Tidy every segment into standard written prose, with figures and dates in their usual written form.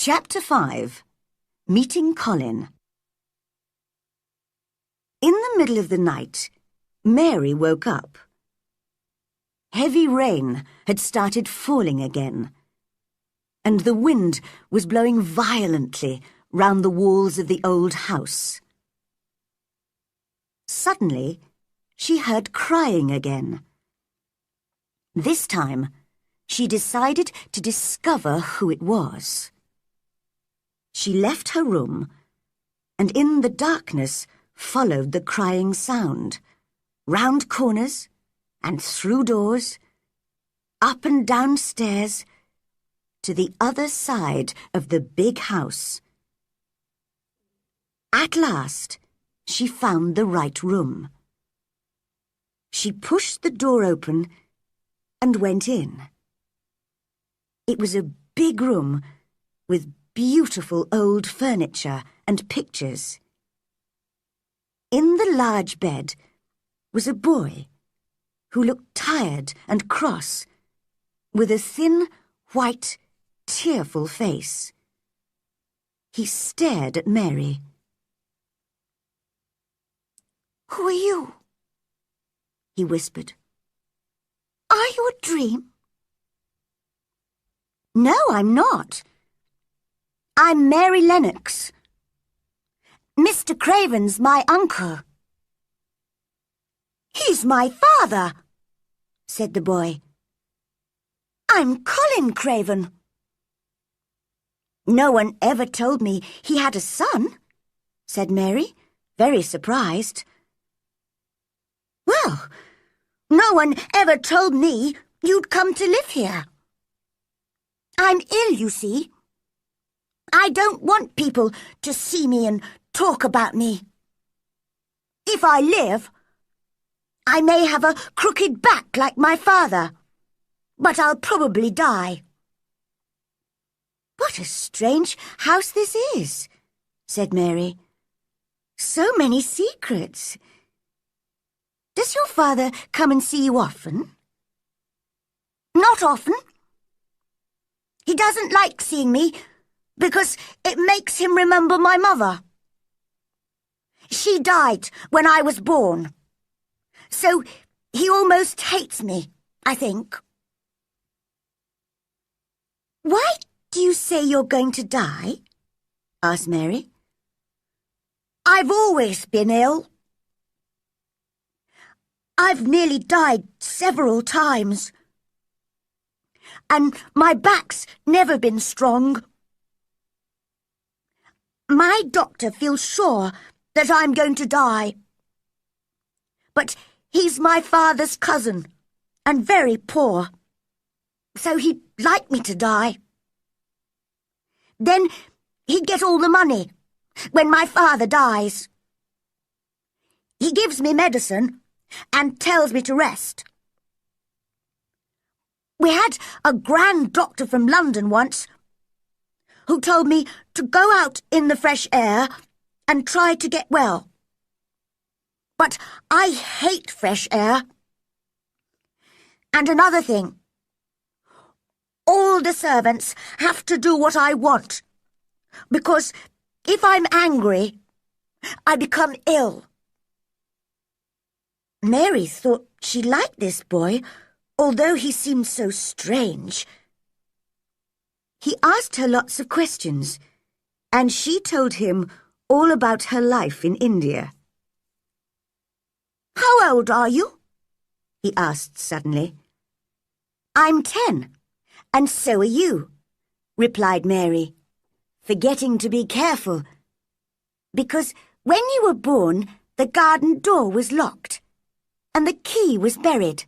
Chapter 5. Meeting Colin. In the middle of the night, Mary woke up. Heavy rain had started falling again, and the wind was blowing violently round the walls of the old house. Suddenly, she heard crying again. This time, she decided to discover who it was. She left her room and in the darkness followed the crying sound, round corners and through doors, up and down stairs, to the other side of the big house. At last, she found the right room. She pushed the door open and went in. It was a big room with beautiful old furniture and pictures. In the large bed was a boy who looked tired and cross, with a thin, white, tearful face. He stared at Mary. "Who are you?" he whispered. "Are you a dream?" "No, I'm not. I'm Mary Lennox. Mr. Craven's my uncle." "He's my father," said the boy. "I'm Colin Craven." "No one ever told me he had a son," said Mary, very surprised. "Well, no one ever told me you'd come to live here. I'm ill, you see. I don't want people to see me and talk about me. If I live, I may have a crooked back like my father, but I'll probably die." "What a strange house this is," said Mary. "So many secrets. Does your father come and see you often?" "Not often. He doesn't like seeing me because it makes him remember my mother. She died when I was born, so he almost hates me, I think." "Why do you say you're going to die?" asked Mary. "I've always been ill. I've nearly died several times, and my back's never been strong. My doctor feels sure that I'm going to die, but he's my father's cousin and very poor, so he'd like me to die. Then he'd get all the money when my father dies. He gives me medicine and tells me to rest. We had a grand doctor from London once who told me to go out in the fresh air and try to get well. But I hate fresh air. And another thing, all the servants have to do what I want, because if I'm angry, I become ill." Mary thought she liked this boy, although he seemed so strange. He asked her lots of questions, and she told him all about her life in India. "How old are you?" he asked suddenly. "I'm 10, and so are you," replied Mary, forgetting to be careful, because when you were born, the garden door was locked, and the key was buried,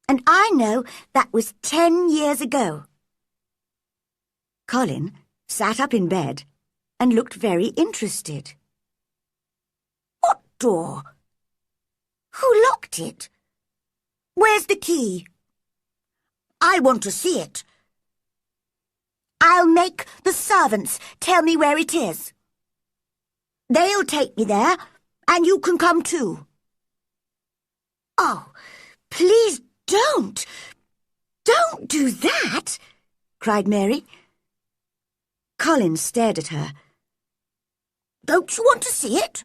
and I know that was 10 years ago. Colin sat up in bed and looked very interested. "What door? Who locked it? Where's the key? I want to see it. I'll make the servants tell me where it is. They'll take me there, and you can come too." "Oh, please don't! Don't do that!" cried Mary. Colin stared at her. "Don't you want to see it?"